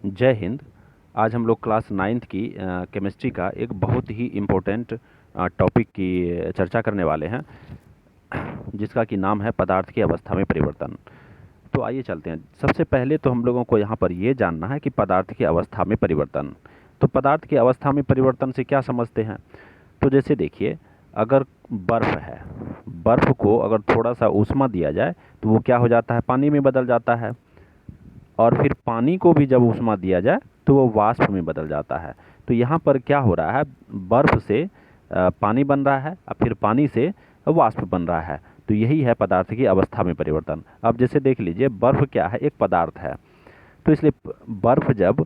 जय हिंद। आज हम लोग क्लास नाइन्थ की केमिस्ट्री का एक बहुत ही इम्पोर्टेंट टॉपिक की चर्चा करने वाले हैं, जिसका कि नाम है पदार्थ की अवस्था में परिवर्तन। तो आइए चलते हैं। सबसे पहले तो हम लोगों को यहाँ पर ये जानना है कि पदार्थ की अवस्था में परिवर्तन। तो पदार्थ की अवस्था में परिवर्तन से क्या समझते हैं? तो जैसे देखिए, अगर बर्फ़ है, बर्फ़ को अगर थोड़ा सा ऊष्मा दिया जाए तो वो क्या हो जाता है? पानी में बदल जाता है। और फिर पानी को भी जब ऊष्मा दिया जाए तो वो वाष्प में बदल जाता है। तो यहाँ पर क्या हो रहा है? बर्फ़ से पानी बन रहा है और फिर पानी से वाष्प बन रहा है। तो यही है पदार्थ की अवस्था में परिवर्तन। अब जैसे देख लीजिए, बर्फ़ क्या है? एक पदार्थ है। तो इसलिए बर्फ़ जब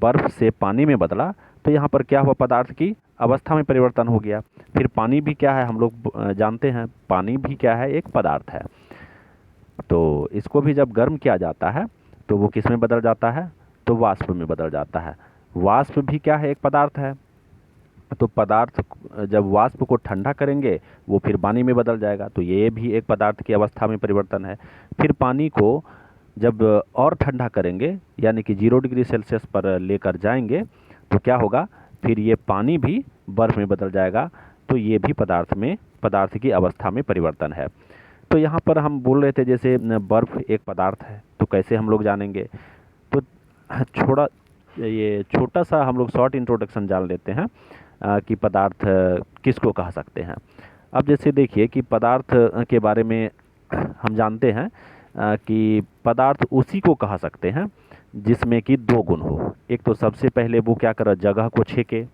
बर्फ़ से पानी में बदला तो यहाँ पर क्या हुआ? पदार्थ की अवस्था में परिवर्तन हो गया। फिर पानी भी क्या है? हम लोग जानते हैं पानी भी क्या है? एक पदार्थ है। तो इसको भी जब गर्म किया जाता है तो वो किस में बदल जाता है? तो वाष्प में बदल जाता है। वाष्प भी क्या है? एक पदार्थ है। तो पदार्थ जब वाष्प को ठंडा करेंगे वो फिर पानी में बदल जाएगा। तो ये भी एक पदार्थ की अवस्था में परिवर्तन है। फिर पानी को जब और ठंडा करेंगे, यानी कि 0 डिग्री सेल्सियस पर लेकर जाएंगे, तो क्या होगा? फिर ये पानी भी बर्फ़ में बदल जाएगा। तो ये भी पदार्थ की अवस्था में परिवर्तन है। तो यहाँ पर हम बोल रहे थे जैसे बर्फ़ एक पदार्थ है, तो कैसे हम लोग जानेंगे? तो छोटा सा हम लोग शॉर्ट इंट्रोडक्शन जान लेते हैं कि पदार्थ किसको कह सकते हैं। अब जैसे देखिए कि पदार्थ के बारे में हम जानते हैं कि पदार्थ उसी को कह सकते हैं जिसमें कि दो गुण हो। एक तो सबसे पहले वो क्या करे? जगह को छेके।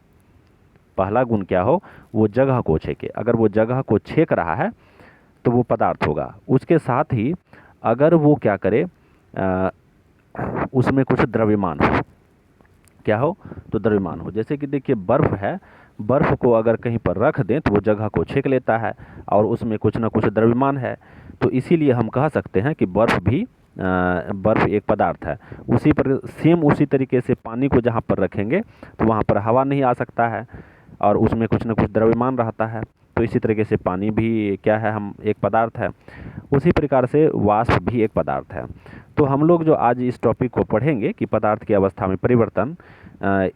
पहला गुण क्या हो? वो जगह को छेके। अगर वो जगह को छेक रहा है तो वो पदार्थ होगा। उसके साथ ही अगर वो क्या करे, उसमें कुछ द्रव्यमान हो। क्या हो? तो द्रव्यमान हो। जैसे कि देखिए, बर्फ़ है, बर्फ़ को अगर कहीं पर रख दें तो वो जगह को छेक लेता है और उसमें कुछ ना कुछ द्रव्यमान है। तो इसीलिए हम कह सकते हैं कि बर्फ़ एक पदार्थ है। उसी तरीके से पानी को जहाँ पर रखेंगे तो वहाँ पर हवा नहीं आ सकता है और उसमें कुछ ना कुछ द्रव्यमान रहता है। तो इसी तरीके से पानी भी क्या है? हम एक पदार्थ है। उसी प्रकार से वाष्प भी एक पदार्थ है। तो हम लोग जो आज इस टॉपिक को पढ़ेंगे कि पदार्थ की अवस्था में परिवर्तन, अ,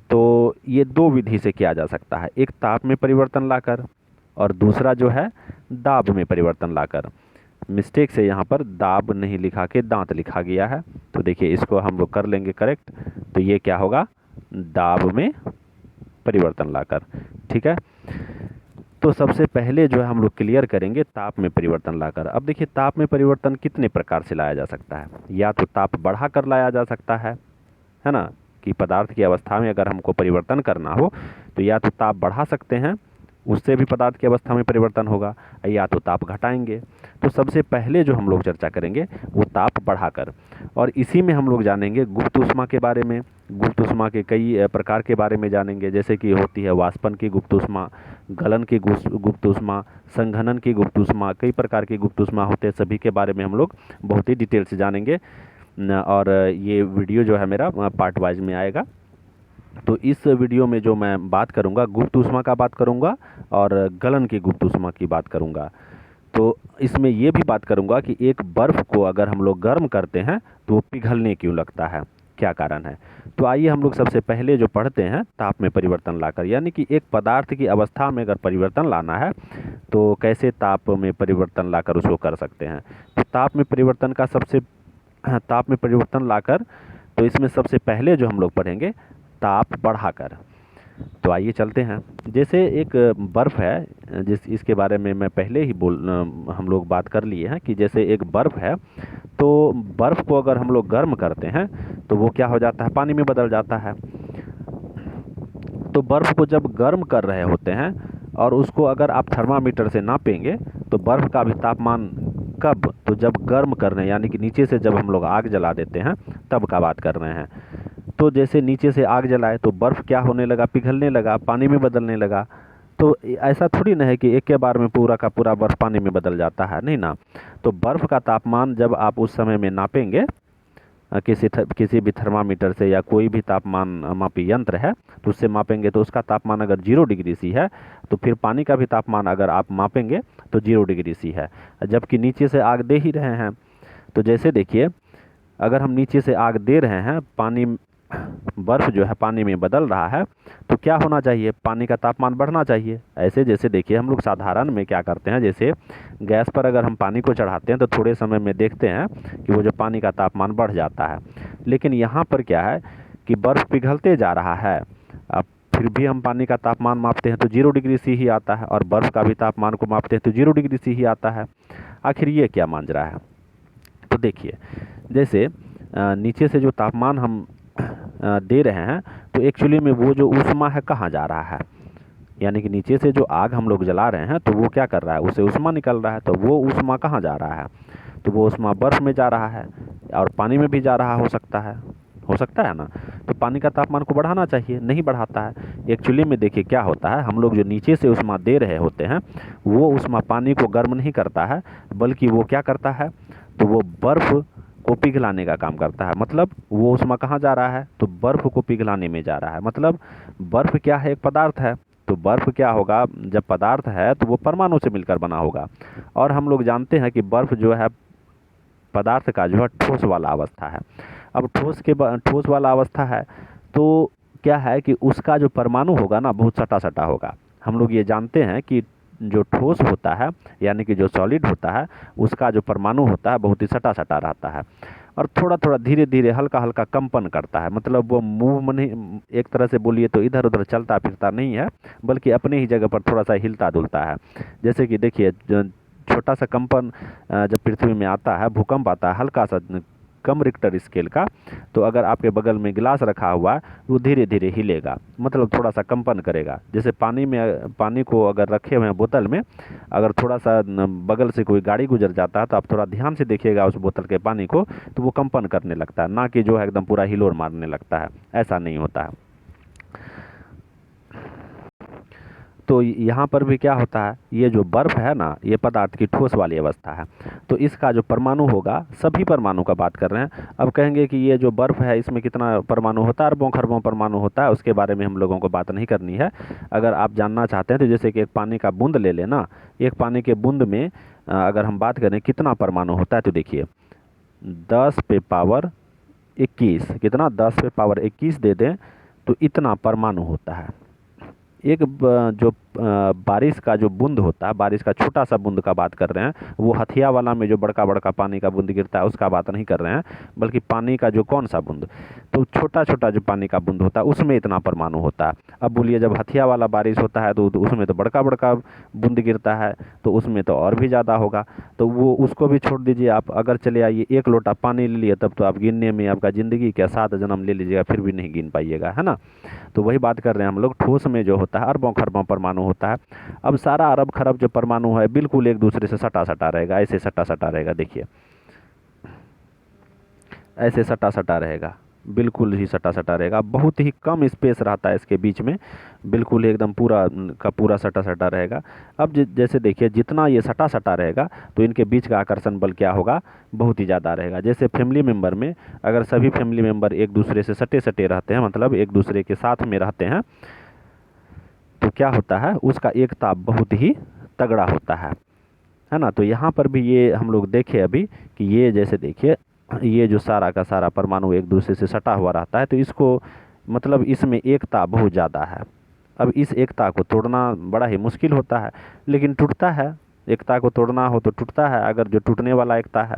तो ये दो विधि से किया जा सकता है। एक ताप में परिवर्तन लाकर और दूसरा जो है दाब में परिवर्तन लाकर। मिस्टेक से यहाँ पर दाब नहीं लिखा के दांत लिखा गया है। तो देखिए, इसको हम लोग कर लेंगे करेक्ट। तो ये क्या होगा? दाब में परिवर्तन लाकर। ठीक है। तो सबसे पहले जो है हम लोग क्लियर करेंगे ताप में परिवर्तन लाकर। अब देखिए, ताप में परिवर्तन कितने प्रकार से लाया जा सकता है। या तो ताप बढ़ा कर लाया जा सकता है ना? कि पदार्थ की अवस्था में अगर हमको परिवर्तन करना हो तो या तो ताप बढ़ा सकते हैं, उससे भी पदार्थ की अवस्था में परिवर्तन होगा, या तो ताप घटाएंगे। तो सबसे पहले जो हम लोग चर्चा करेंगे वो ताप बढ़ाकर, और इसी में हम लोग जानेंगे गुप्त ऊष्मा के बारे में। गुप्त ऊष्मा के कई प्रकार के बारे में जानेंगे, जैसे कि होती है वाष्पन की गुप्त ऊष्मा, गलन की गुप्त ऊष्मा, संघनन की गुप्त ऊष्मा। कई प्रकार की गुप्त ऊष्मा होते हैं, सभी के बारे में हम लोग बहुत ही डिटेल से जानेंगे। और ये वीडियो जो है मेरा पार्ट वाइज में आएगा। तो इस वीडियो में जो मैं बात करूंगा, गुप्त ऊष्मा का बात करूंगा और गलन की गुप्त ऊष्मा की बात करूंगा। तो इसमें ये भी बात करूंगा कि एक बर्फ़ को अगर हम लोग गर्म करते हैं तो वो पिघलने क्यों लगता है, क्या कारण है। तो आइए हम लोग सबसे पहले जो पढ़ते हैं ताप में परिवर्तन लाकर, यानी कि एक पदार्थ की अवस्था में अगर परिवर्तन लाना है तो कैसे ताप में परिवर्तन लाकर उसको कर सकते हैं। तो ताप में परिवर्तन लाकर, तो इसमें सबसे पहले जो हम लोग पढ़ेंगे ताप बढ़ाकर। तो आइए चलते हैं। जैसे एक बर्फ़ है, इसके बारे में मैं पहले ही हम लोग बात कर लिए हैं कि जैसे एक बर्फ़ है, तो बर्फ़ को अगर हम लोग गर्म करते हैं तो वो क्या हो जाता है? पानी में बदल जाता है। तो बर्फ़ को जब गर्म कर रहे होते हैं और उसको अगर आप थर्मामीटर से नापेंगे तो बर्फ़ का भी तापमान कब? तो जब गर्म करने, यानी कि नीचे से जब हम लोग आग जला देते हैं तब का बात कर रहे हैं। तो जैसे नीचे से आग जलाए तो बर्फ़ क्या होने लगा? पिघलने लगा, पानी में बदलने लगा। तो ऐसा थोड़ी ना है कि एक के बार में पूरा का पूरा बर्फ़ पानी में बदल जाता है, नहीं ना। तो बर्फ़ का तापमान जब आप उस समय में नापेंगे किसी भी थर्मामीटर से या कोई भी तापमान मापी यंत्र है तो उससे मापेंगे, तो उसका तापमान अगर 0 डिग्री सी है तो फिर पानी का भी तापमान अगर आप मापेंगे तो 0 डिग्री सी है, जबकि नीचे से आग दे ही रहे हैं। तो जैसे देखिए, अगर हम नीचे से आग दे रहे हैं, पानी बर्फ़ जो है पानी में बदल रहा है, तो क्या होना चाहिए, पानी का तापमान बढ़ना चाहिए। ऐसे जैसे देखिए हम लोग साधारण में क्या करते हैं, जैसे गैस पर अगर हम पानी को चढ़ाते हैं तो थोड़े समय में देखते हैं कि वो जो पानी का तापमान बढ़ जाता है। लेकिन यहाँ पर क्या है कि बर्फ़ पिघलते जा रहा है, अब फिर भी हम पानी का तापमान मापते हैं तो 0 डिग्री सी ही आता है, और बर्फ़ का भी तापमान को मापते हैं तो 0 डिग्री सी ही आता है। आखिर ये क्या मांझ रहा है। तो देखिए जैसे नीचे से जो तापमान हम दे रहे हैं, तो एक्चुअली में वो जो ऊष्मा है कहाँ जा रहा है, यानी कि नीचे से जो आग हम लोग जला रहे हैं तो वो क्या कर रहा है, उससे ऊष्मा निकल रहा है, तो वो ऊष्मा कहाँ जा रहा है, तो वो ऊष्मा बर्फ़ में जा रहा है और पानी में भी जा रहा हो सकता है ना। तो पानी का तापमान को बढ़ाना चाहिए, नहीं बढ़ाता है। एक्चुअली में देखिए क्या होता है, हम लोग जो नीचे से ऊष्मा दे रहे होते हैं वो ऊष्मा पानी को गर्म नहीं करता है, बल्कि वो क्या करता है, तो वो बर्फ़ को पिघलाने का काम करता है। मतलब वो ऊष्मा कहाँ जा रहा है, तो बर्फ़ को पिघलाने में जा रहा है। मतलब बर्फ़ क्या है, एक पदार्थ है, तो बर्फ़ क्या होगा, जब पदार्थ है तो वो परमाणु से मिलकर बना होगा। और हम लोग जानते हैं कि बर्फ़ जो है पदार्थ का जो है ठोस वाला अवस्था है। अब ठोस वाला अवस्था है तो क्या है कि उसका जो परमाणु होगा ना बहुत सटा सटा होगा। हम लोग ये जानते हैं कि जो ठोस होता है यानी कि जो सॉलिड होता है उसका जो परमाणु होता है बहुत ही सटा सटा रहता है, और थोड़ा थोड़ा धीरे धीरे हल्का हल्का कंपन करता है। मतलब वो मूव नहीं, एक तरह से बोलिए तो इधर उधर चलता फिरता नहीं है, बल्कि अपने ही जगह पर थोड़ा सा हिलता डुलता है। जैसे कि देखिए छोटा सा कंपन जब पृथ्वी में आता है, भूकंप आता है हल्का सा कम रिक्टर स्केल का, तो अगर आपके बगल में गिलास रखा हुआ है वो धीरे धीरे हिलेगा, मतलब थोड़ा सा कंपन करेगा। जैसे पानी को अगर रखे हुए हैं बोतल में, अगर थोड़ा सा बगल से कोई गाड़ी गुजर जाता है तो आप थोड़ा ध्यान से देखिएगा उस बोतल के पानी को, तो वो कंपन करने लगता है, ना कि जो है एकदम पूरा हिलोर मारने लगता है, ऐसा नहीं होता है। तो यहाँ पर भी क्या होता है, ये जो बर्फ़ है ना ये पदार्थ की ठोस वाली अवस्था है, तो इसका जो परमाणु होगा, सभी परमाणु का बात कर रहे हैं। अब कहेंगे कि ये जो बर्फ़ है इसमें कितना परमाणु होता है, अरबों खरबों परमाणु होता है, उसके बारे में हम लोगों को बात नहीं करनी है। अगर आप जानना चाहते हैं तो जैसे कि एक पानी का बूंद ले लेना, एक पानी के बूंद में अगर हम बात करें कितना परमाणु होता है, तो देखिए 10⁻21, कितना 10⁻21 दे दें तो इतना परमाणु होता है। एक जो बारिश का जो बूंद होता है, बारिश का छोटा सा बूंद का बात कर रहे हैं, वो हथिया वाला में जो बड़का बड़का पानी का बूंद गिरता है उसका बात नहीं कर रहे हैं, बल्कि पानी का जो कौन सा बूंद, तो छोटा छोटा जो पानी का बूंद होता है उसमें इतना परमाणु होता है। अब बोलिए जब हथिया वाला बारिश होता है तो उसमें तो बड़का बड़का बूंद गिरता है, तो उसमें तो और भी ज़्यादा होगा। तो वो उसको भी छोड़ दीजिए आप, अगर चले आइए 1 लोटा पानी ले लिए तब तो आप गिनने में आपका ज़िंदगी क्या 7 जन्म ले लीजिएगा फिर भी नहीं गिन पाइएगा, है ना। तो वही बात कर रहे हैं हम लोग, ठोस में जो होता है अरबों खरबों परमाणु होता है। अब सारा अरब खरब जो परमाणु है बिल्कुल एक दूसरे से सटा सटा रहेगा, ऐसे सटा सटा रहेगा, देखिए ऐसे सटा सटा रहेगा, बिल्कुल ही सटा सटा रहेगा। बहुत ही कम स्पेस रहता है इसके बीच में, बिल्कुल एकदम पूरा का पूरा सटा सटा रहेगा। अब जैसे देखिए जितना ये सटा सटा रहेगा तो इनके बीच का आकर्षण बल क्या होगा, बहुत ही ज़्यादा रहेगा। जैसे फैमिली मेम्बर में अगर सभी फैमिली मेम्बर एक दूसरे से सटे सटे रहते हैं, मतलब एक दूसरे के साथ में रहते हैं, तो क्या होता है उसका एकता बहुत ही तगड़ा होता है ना। तो यहाँ पर भी ये हम लोग देखें अभी कि ये जैसे देखिए ये जो सारा का सारा परमाणु एक दूसरे से सटा हुआ रहता है, तो इसको मतलब इसमें एकता बहुत ज़्यादा है। अब इस एकता को तोड़ना बड़ा ही मुश्किल होता है, लेकिन टूटता है। एकता को तोड़ना हो तो टूटता है, अगर जो टूटने वाला एकता है,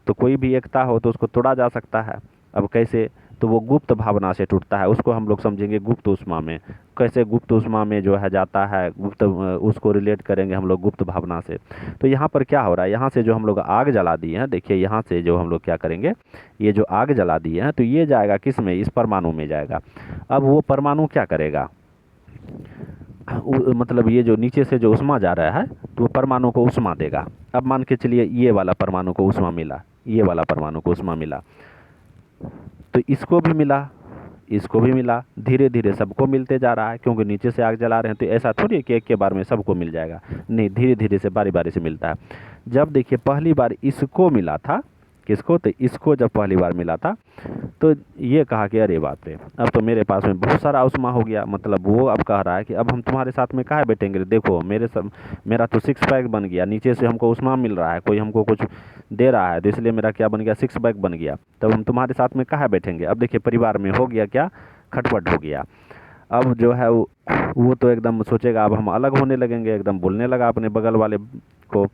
तो कोई भी एकता हो तो उसको तोड़ा जा सकता है। अब कैसे, तो वो गुप्त भावना से टूटता है, उसको हम लोग समझेंगे गुप्त ऊष्मा में। कैसे गुप्त ऊष्मा में जो है जाता है, गुप्त उसको रिलेट करेंगे हम लोग गुप्त भावना से। तो यहाँ पर क्या हो रहा है, यहाँ से जो हम लोग आग जला दिए हैं, देखिए यहाँ से जो हम लोग क्या करेंगे, ये जो आग जला दिए हैं तो ये जाएगा किस में, इस परमाणु में जाएगा। अब वो परमाणु क्या करेगा, मतलब ये जो नीचे से जो ऊष्मा जा रहा है तो वो परमाणु को ऊष्मा देगा। अब मान के चलिए ये वाला परमाणु को ऊष्मा मिला, ये वाला परमाणु को ऊष्मा मिला, तो इसको भी मिला, इसको भी मिला, धीरे धीरे सबको मिलते जा रहा है, क्योंकि नीचे से आग जला रहे हैं। तो ऐसा थोड़ी है कि एक के बार में सबको मिल जाएगा, नहीं, धीरे धीरे से बारी बारी से मिलता है। जब देखिए पहली बार इसको मिला था किसको? तो इसको जब पहली बार मिला था तो ये कहा कि अरे बाप रे, अब तो मेरे पास में बहुत सारा उष्मा हो गया। मतलब वो अब कह रहा है कि अब हम तुम्हारे साथ में काहे बैठेंगे, देखो मेरा तो सिक्स पैक बन गया, नीचे से हमको उष्मा मिल रहा है, कोई हमको कुछ दे रहा है, तो इसलिए मेरा क्या बन गया, सिक्स पैक बन गया, तब हम तुम्हारे साथ में काहे बैठेंगे। अब देखिए परिवार में हो गया क्या, खटपट हो गया। अब जो है वो तो एकदम सोचेगा अब हम अलग होने लगेंगे, एकदम बोलने लगा अपने बगल वाले को।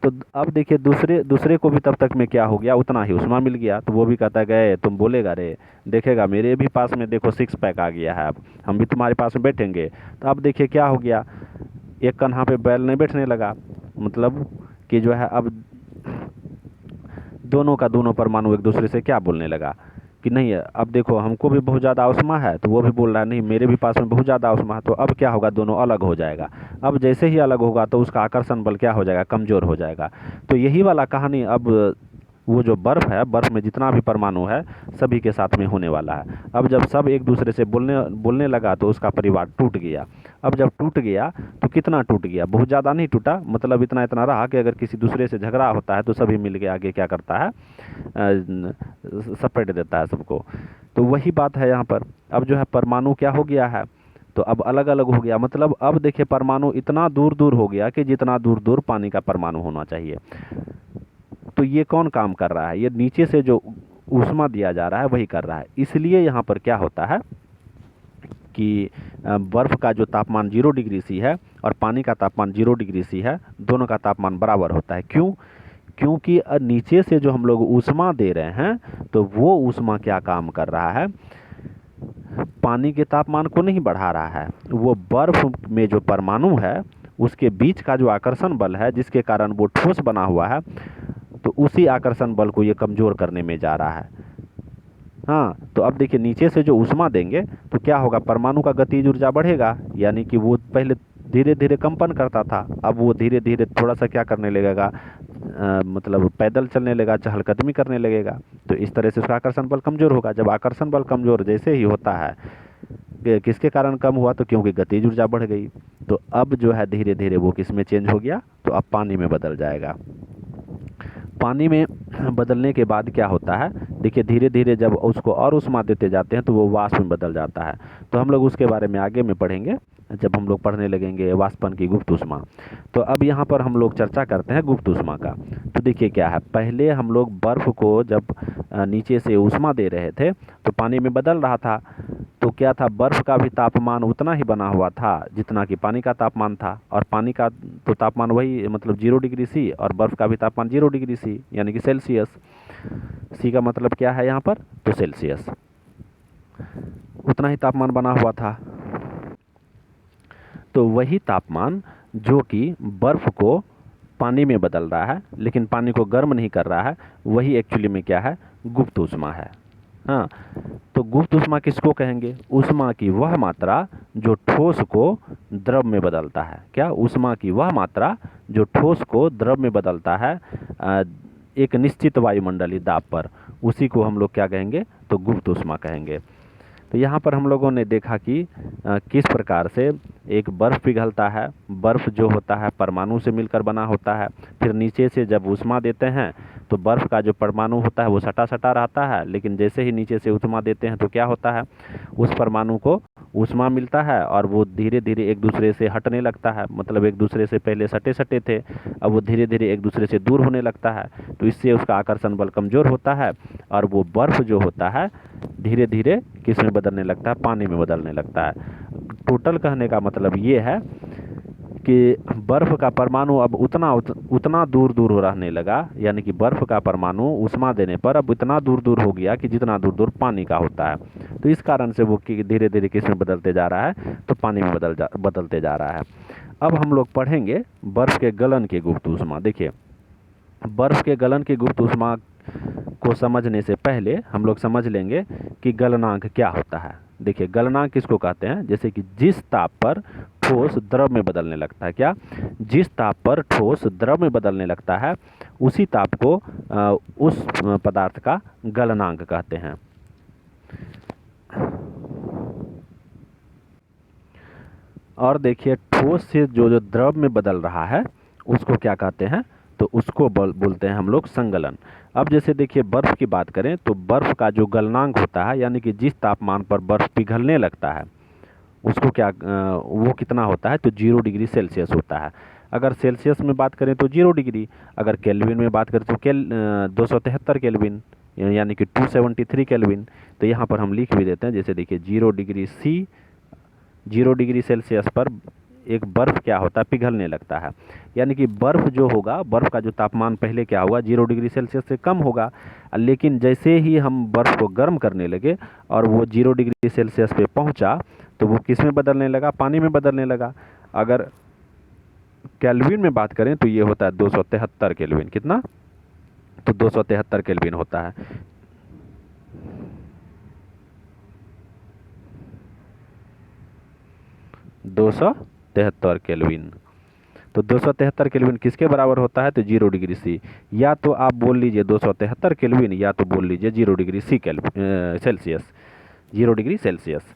तो अब देखिए दूसरे दूसरे को भी तब तक में क्या हो गया, उतना ही उष्मा मिल गया, तो वो भी कहता गए तुम बोलेगा रे, देखेगा मेरे भी पास में देखो सिक्स पैक आ गया है, अब हम भी तुम्हारे पास में बैठेंगे। तो अब देखिए क्या हो गया, एक कन्हा पे बैल नहीं बैठने लगा। मतलब कि जो है अब दोनों का दोनों परमाणु एक दूसरे से क्या बोलने लगा कि नहीं अब देखो हमको भी बहुत ज़्यादा उष्मा है, तो वो भी बोल रहा है नहीं मेरे भी पास में बहुत ज़्यादा उष्मा है, तो अब क्या होगा, दोनों अलग हो जाएगा। अब जैसे ही अलग होगा तो उसका आकर्षण बल क्या हो जाएगा, कमज़ोर हो जाएगा। तो यही वाला कहानी अब वो जो बर्फ़ है, बर्फ़ में जितना भी परमाणु है सभी के साथ में होने वाला है। अब जब सब एक दूसरे से बोलने बोलने लगा तो उसका परिवार टूट गया। अब जब टूट गया तो कितना टूट गया, बहुत ज़्यादा नहीं टूटा, मतलब इतना इतना रहा कि अगर किसी दूसरे से झगड़ा होता है तो सभी मिल के आगे क्या करता है, सपेट देता है सबको। तो वही बात है यहाँ पर। अब जो है परमाणु क्या हो गया है, तो अब अलग अलग हो गया। मतलब अब देखिए परमाणु इतना दूर दूर हो गया कि जितना दूर दूर पानी का परमाणु होना चाहिए। तो ये कौन काम कर रहा है, ये नीचे से जो ऊष्मा दिया जा रहा है वही कर रहा है। इसलिए यहाँ पर क्या होता है कि बर्फ़ का जो तापमान 0 डिग्री सी है और पानी का तापमान 0 डिग्री सी है, दोनों का तापमान बराबर होता है। क्यों? क्योंकि नीचे से जो हम लोग ऊष्मा दे रहे हैं तो वो ऊष्मा क्या काम कर रहा है, पानी के तापमान को नहीं बढ़ा रहा है, वो बर्फ़ में जो परमाणु है उसके बीच का जो आकर्षण बल है जिसके कारण वो ठोस बना हुआ है, तो उसी आकर्षण बल को ये कमज़ोर करने में जा रहा है। हाँ, तो अब देखिए नीचे से जो ऊष्मा देंगे तो क्या होगा, परमाणु का गतिज ऊर्जा बढ़ेगा, यानी कि वो पहले धीरे धीरे कंपन करता था, अब वो धीरे धीरे थोड़ा सा क्या करने लगेगा, मतलब पैदल चलने लगेगा, चहलकदमी करने लगेगा। तो इस तरह से उसका आकर्षण बल कमज़ोर होगा। जब आकर्षण बल कमज़ोर जैसे ही होता है, किसके कारण कम हुआ, तो क्योंकि गतिज ऊर्जा बढ़ गई। तो अब जो है धीरे धीरे वो किस में चेंज हो गया, तो अब पानी में बदल जाएगा। पानी में बदलने के बाद क्या होता है, देखिए धीरे धीरे जब उसको और उष्मा देते जाते हैं तो वो वाष्प में बदल जाता है। तो हम लोग उसके बारे में आगे में पढ़ेंगे जब हम लोग पढ़ने लगेंगे वाष्पन की गुप्त ऊष्मा। तो अब यहाँ पर हम लोग चर्चा करते हैं गुप्त ऊष्मा का। तो देखिए क्या है, पहले हम लोग बर्फ़ को जब नीचे से ऊष्मा दे रहे थे तो पानी में बदल रहा था। तो क्या था, बर्फ़ का भी तापमान उतना ही बना हुआ था जितना कि पानी का तापमान था, और पानी का तो तापमान वही मतलब 0 डिग्री सी, और बर्फ़ का भी तापमान 0 डिग्री सी यानी कि सेल्सियस। सी का मतलब क्या है यहाँ पर, तो सेल्सियस, उतना ही तापमान बना हुआ था। तो वही तापमान जो कि बर्फ़ को पानी में बदल रहा है लेकिन पानी को गर्म नहीं कर रहा है, वही एक्चुअली में क्या है, गुप्त ऊष्मा है। हाँ, तो गुप्त ऊष्मा किसको कहेंगे, ऊष्मा की वह मात्रा जो ठोस को द्रव में बदलता है। क्या, ऊष्मा की वह मात्रा जो ठोस को द्रव में बदलता है एक निश्चित वायुमंडलीय दाब पर, उसी को हम लोग क्या कहेंगे, तो गुप्त ऊष्मा कहेंगे। तो यहाँ पर हम लोगों ने देखा कि किस प्रकार से एक बर्फ़ पिघलता है, बर्फ़ जो होता है परमाणु से मिलकर बना होता है, फिर नीचे से जब ऊष्मा देते हैं तो बर्फ़ का जो परमाणु होता है वो सटा सटा रहता है, लेकिन जैसे ही नीचे से ऊष्मा देते हैं तो क्या होता है, उस परमाणु को ऊष्मा मिलता है और वो धीरे धीरे एक दूसरे से हटने लगता है। मतलब एक दूसरे से पहले सटे सटे थे, अब वो धीरे धीरे एक दूसरे से दूर होने लगता है, तो इससे उसका आकर्षण बल कमज़ोर होता है और वो बर्फ़ जो होता है धीरे धीरे किस में बदलने लगता है, पानी में बदलने लगता है। टोटल कहने का मतलब ये है कि बर्फ़ का परमाणु अब उतना दूर दूर रहने लगा, यानी कि बर्फ़ का परमाणु ऊष्मा देने पर अब इतना दूर दूर हो गया कि जितना दूर दूर पानी का होता है। तो इस कारण से वो धीरे धीरे किस में बदलते जा रहा है, तो पानी में बदलते जा रहा है। अब हम लोग पढ़ेंगे बर्फ़ के गलन की गुप्त ऊष्मा। देखिए बर्फ़ के गलन की गुप्त ऊष्मा को समझने से पहले हम लोग समझ लेंगे कि गलनांक क्या होता है। देखिए गलनांक किसको कहते हैं, जैसे कि जिस ताप पर ठोस द्रव में बदलने लगता है, क्या, जिस ताप पर ठोस द्रव में बदलने लगता है उसी ताप को उस पदार्थ का गलनांक कहते हैं। और देखिए ठोस से जो जो द्रव में बदल रहा है उसको क्या कहते हैं, तो उसको बोलते हैं हम लोग संगलन। अब जैसे देखिए बर्फ़ की बात करें तो बर्फ़ का जो गलनांक होता है, यानी कि जिस तापमान पर बर्फ़ पिघलने लगता है उसको वो कितना होता है, तो 0 डिग्री सेल्सियस होता है। अगर सेल्सियस में बात करें तो 0 डिग्री, अगर केल्विन में बात करें तो 273 केल्विन, यानी कि 273 केल्विन। तो यहाँ पर हम लिख भी देते हैं, जैसे देखिए 0 डिग्री सेल्सियस पर एक बर्फ़ क्या होता है, पिघलने लगता है। यानी कि बर्फ़ जो होगा, बर्फ़ का जो तापमान पहले क्या होगा, 0 डिग्री सेल्सियस से कम होगा, लेकिन जैसे ही हम बर्फ़ को गर्म करने लगे और वो 0 डिग्री सेल्सियस पे पहुंचा तो वो किस में बदलने लगा, पानी में बदलने लगा। अगर केल्विन में बात करें तो ये होता है 273 केल्विन। कितना, तो 273 केल्विन होता है। केल्विन, तो 273 केल्विन किसके बराबर होता है, तो 0 डिग्री सी। या तो आप बोल लीजिए 273 केल्विन, या तो बोल लीजिए 0 degree C Celsius, 0 degree Celsius.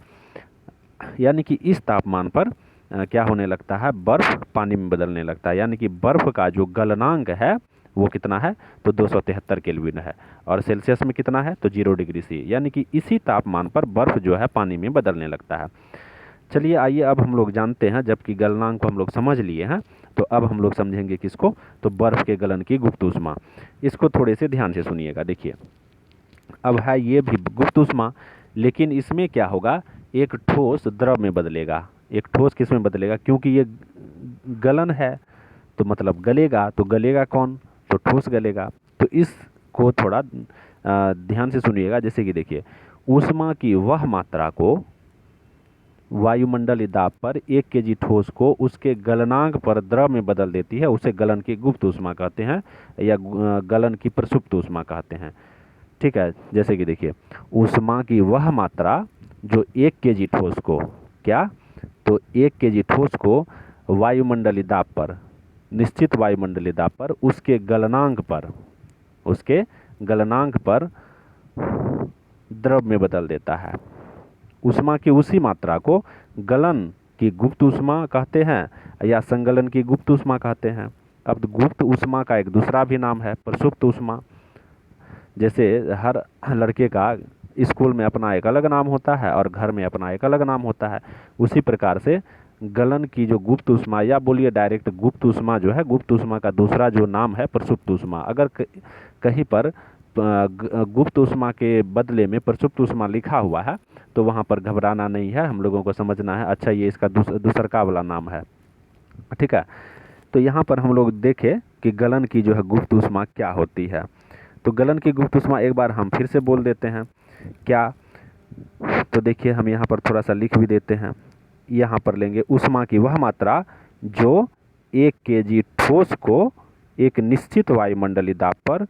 यानी कि इस तापमान पर क्या होने लगता है, बर्फ़ पानी में बदलने लगता है। यानी कि बर्फ़ का जो गलनांक है वो कितना है, तो 273 केल्विन है, और सेल्सियस में कितना है, तो 0 डिग्री सी। यानी कि इसी तापमान पर बर्फ़ जो है पानी में बदलने लगता है। चलिए आइए अब हम लोग जानते हैं, जबकि गलनांक को हम लोग समझ लिए हैं, तो अब हम लोग समझेंगे किसको, तो बर्फ़ के गलन की गुप्त ऊष्मा। इसको थोड़े से ध्यान से सुनिएगा। देखिए अब है ये भी गुप्त ऊष्मा, लेकिन इसमें क्या होगा, एक ठोस द्रव में बदलेगा। एक ठोस किस में बदलेगा, क्योंकि ये गलन है तो मतलब गलेगा, तो गलेगा कौन, तो ठोस गलेगा। तो इसको थोड़ा ध्यान से सुनिएगा। जैसे कि देखिए ऊष्मा की वह मात्रा को वायुमंडलीय दाब पर 1 केजी ठोस को उसके गलनांक पर द्रव में बदल देती है, उसे गलन की गुप्त ऊष्मा कहते हैं, या गलन की प्रसुप्त ऊष्मा कहते हैं। ठीक है, जैसे कि देखिए ऊष्मा की वह मात्रा जो 1 केजी ठोस को, क्या, तो 1 केजी ठोस को वायुमंडलीय दाब पर, निश्चित वायुमंडलीय दाब पर उसके गलनांक पर द्रव में बदल देता है। ऊष्मा की उसी मात्रा को गलन की गुप्त ऊष्मा कहते हैं या संगलन की गुप्त ऊष्मा कहते हैं। अब गुप्त ऊष्मा का एक दूसरा भी नाम है प्रसुप्त ऊष्मा। जैसे हर लड़के का स्कूल में अपना एक अलग नाम होता है और घर में अपना एक अलग नाम होता है, उसी प्रकार से गलन की जो गुप्त ऊष्मा, या बोलिए डायरेक्ट गुप्त ऊष्मा जो है, गुप्त ऊष्मा का दूसरा जो नाम है प्रसुप्त ऊष्मा। अगर कहीं पर गुप्त ऊष्मा के बदले में प्रसुप्त ऊष्मा लिखा हुआ है तो वहाँ पर घबराना नहीं है, हम लोगों को समझना है अच्छा ये इसका दूसरका वाला नाम है। ठीक है, तो यहाँ पर हम लोग देखें कि गलन की जो है गुप्त ऊष्मा क्या होती है। तो गलन की गुप्त ऊष्मा एक बार हम फिर से बोल देते हैं क्या, तो देखिए हम यहाँ पर थोड़ा सा लिख भी देते हैं। यहाँ पर लेंगे ऊष्मा की वह मात्रा जो 1 केजी ठोस को एक निश्चित वायुमंडलीय दाब पर,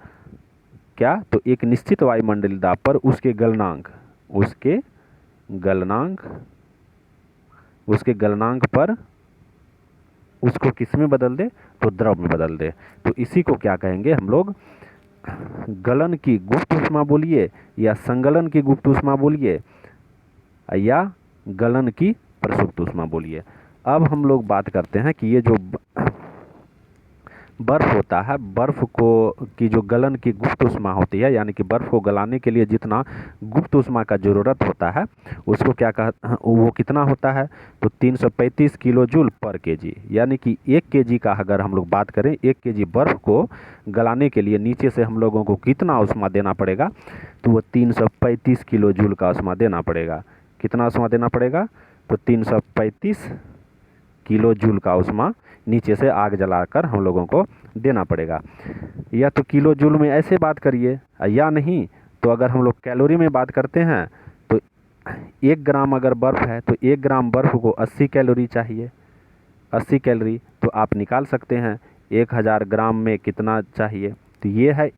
क्या, तो एक निश्चित वायुमंडलीय दाब पर उसके गलनांक पर उसको किस में बदल दे, तो द्रव में बदल दे। तो इसी को क्या कहेंगे हम लोग, गलन की गुप्त ऊष्मा बोलिए, या संगलन की गुप्त ऊष्मा बोलिए, या गलन की प्रसुप्त ऊष्मा बोलिए। अब हम लोग बात करते हैं कि ये जो बर्फ़ होता है, बर्फ़ को की जो गलन की गुप्त ऊष्मा होती है, यानी कि बर्फ़ को गलाने के लिए जितना गुप्त ऊष्मा का ज़रूरत होता है उसको क्या वो कितना होता है, तो 335 किलो जूल पर केजी। यानी कि 1 केजी का अगर हम लोग बात करें, 1 केजी बर्फ़ को गलाने के लिए नीचे से हम लोगों को कितना ऊष्मा देना पड़ेगा, तो वो 335 किलो जूल का ऊष्मा देना पड़ेगा। कितना ऊष्मा देना पड़ेगा, तो 335 किलो जूल का ऊष्मा नीचे से आग जलाकर हम लोगों को देना पड़ेगा। या तो किलो जूल में ऐसे बात करिए, या नहीं तो अगर हम लोग कैलोरी में बात करते हैं तो 1 ग्राम अगर बर्फ़ है तो 1 ग्राम बर्फ़ को 80 कैलोरी चाहिए। 80 कैलोरी तो आप निकाल सकते हैं 1000 ग्राम में कितना चाहिए, तो ये है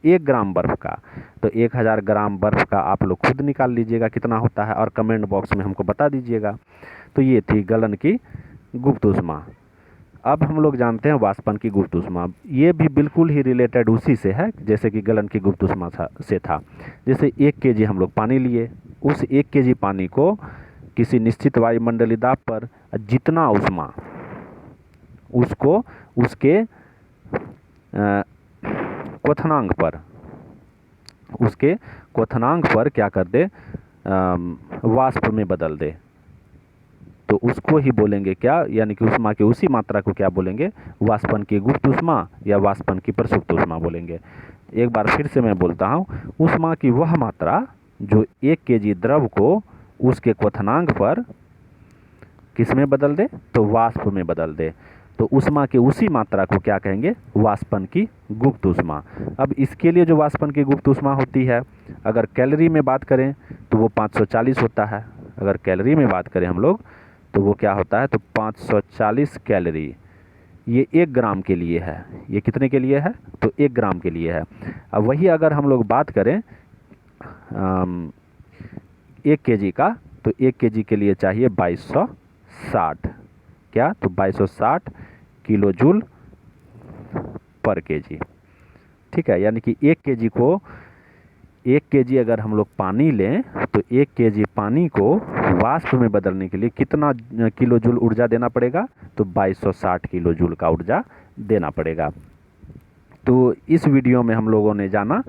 1 ग्राम बर्फ़ का। तो 1000 ग्राम बर्फ़ का आप लोग खुद निकाल लीजिएगा कितना होता है और कमेंट बॉक्स में हमको बता दीजिएगा। तो ये थी गलन की गुप्त ऊष्मा। अब हम लोग जानते हैं वाष्पन की गुप्त ऊष्मा। ये भी बिल्कुल ही रिलेटेड उसी से है जैसे कि गलन की गुप्त ऊष्मा से था। जैसे 1 केजी हम लोग पानी लिए, उस 1 केजी पानी को किसी निश्चित वायुमंडलीय दाब पर जितना ऊष्मा उसको उसके क्वथनांक पर, उसके क्वथनांक पर क्या कर दे, वाष्प में बदल दे, तो उसको ही बोलेंगे क्या, यानी कि ऊष्मा की उसी मात्रा को क्या बोलेंगे, वाष्पन की गुप्त ऊष्मा या वाष्पन की प्रसुप्त ऊष्मा बोलेंगे। एक बार फिर से मैं बोलता हूँ, ऊष्मा की वह मात्रा जो 1 केजी द्रव को उसके क्वथनांक पर किस में बदल दे, तो वाष्प में बदल दे, तो ऊष्मा की उसी मात्रा को क्या कहेंगे, वाष्पन की गुप्त ऊष्मा। अब इसके लिए जो वाष्पन की गुप्त ऊष्मा होती है, अगर कैलोरी में बात करें तो वो 540 होता है। अगर कैलोरी में बात करें हम लोग तो वो क्या होता है, तो 540 कैलोरी। ये 1 ग्राम के लिए है। ये कितने के लिए है, तो 1 ग्राम के लिए है। अब वही अगर हम लोग बात करें 1 केजी का, तो 1 केजी के लिए चाहिए 2260, क्या, तो 2260 किलो जूल पर केजी। ठीक है, यानी कि 1 केजी को, 1 केजी अगर हम लोग पानी लें तो 1 केजी पानी को वाष्प में बदलने के लिए कितना किलो जूल ऊर्जा देना पड़ेगा, तो 2260 किलो जूल का ऊर्जा देना पड़ेगा। तो इस वीडियो में हम लोगों ने जाना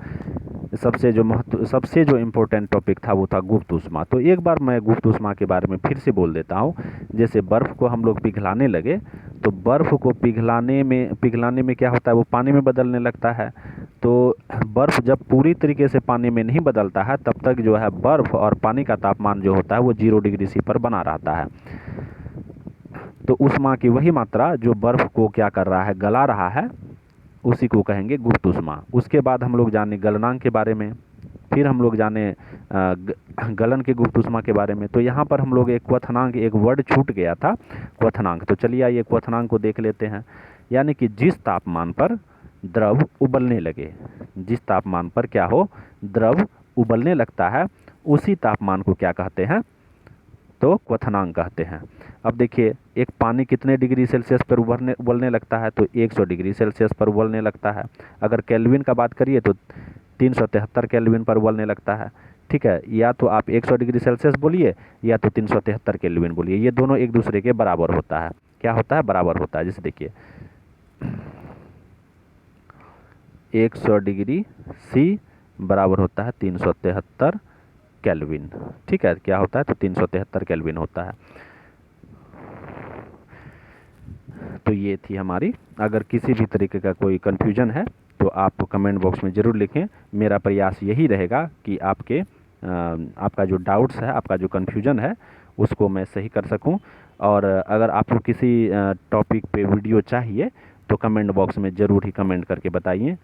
सबसे जो इम्पोर्टेंट टॉपिक था वो था गुप्त ऊष्मा। तो एक बार मैं गुप्त ऊष्मा के बारे में फिर से बोल देता हूँ। जैसे बर्फ़ को हम लोग पिघलाने लगे तो बर्फ़ को पिघलाने में क्या होता है, वो पानी में बदलने लगता है। तो बर्फ़ जब पूरी तरीके से पानी में नहीं बदलता है तब तक जो है बर्फ़ और पानी का तापमान जो होता है वो 0 डिग्री सी पर बना रहता है। तो ऊष्मा की वही मात्रा जो बर्फ़ को क्या कर रहा है, गला रहा है, उसी को कहेंगे गुप्त ऊष्मा। उसके बाद हम लोग जाने गलनांक के बारे में, फिर हम लोग जाने गलन के गुप्त ऊष्मा के बारे में। तो यहाँ पर हम लोग एक क्वथनांक, एक वर्ड छूट गया था, क्वथनांक। तो चलिए आइए क्वथनांक को देख लेते हैं। यानी कि जिस तापमान पर द्रव उबलने लगे, जिस तापमान पर क्या हो, द्रव उबलने लगता है, उसी तापमान को क्या कहते हैं, तो क्वथनांक कहते हैं। अब देखिए, एक पानी कितने डिग्री सेल्सियस पर उबलने लगता है, तो 100 डिग्री सेल्सियस पर उबलने लगता है। अगर केल्विन का बात करिए तो 373 केल्विन पर उबलने लगता है। ठीक है, या तो आप 100 डिग्री सेल्सियस बोलिए या तो 373 केल्विन बोलिए, ये दोनों एक दूसरे के बराबर होता है। क्या होता है, बराबर होता है। जैसे देखिए 100 डिग्री सी बराबर होता है 373 केल्विन। ठीक है, क्या होता है, तो 373 केल्विन होता है। तो ये थी हमारी। अगर किसी भी तरीके का कोई कन्फ्यूजन है तो आप कमेंट बॉक्स में ज़रूर लिखें। मेरा प्रयास यही रहेगा कि आपका जो डाउट्स है, आपका जो कन्फ्यूजन है, उसको मैं सही कर सकूं। और अगर आपको किसी टॉपिक पे वीडियो चाहिए तो कमेंट बॉक्स में ज़रूर ही कमेंट करके बताइए,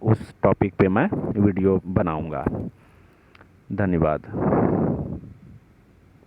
उस टॉपिक पे मैं वीडियो बनाऊंगा। धन्यवाद।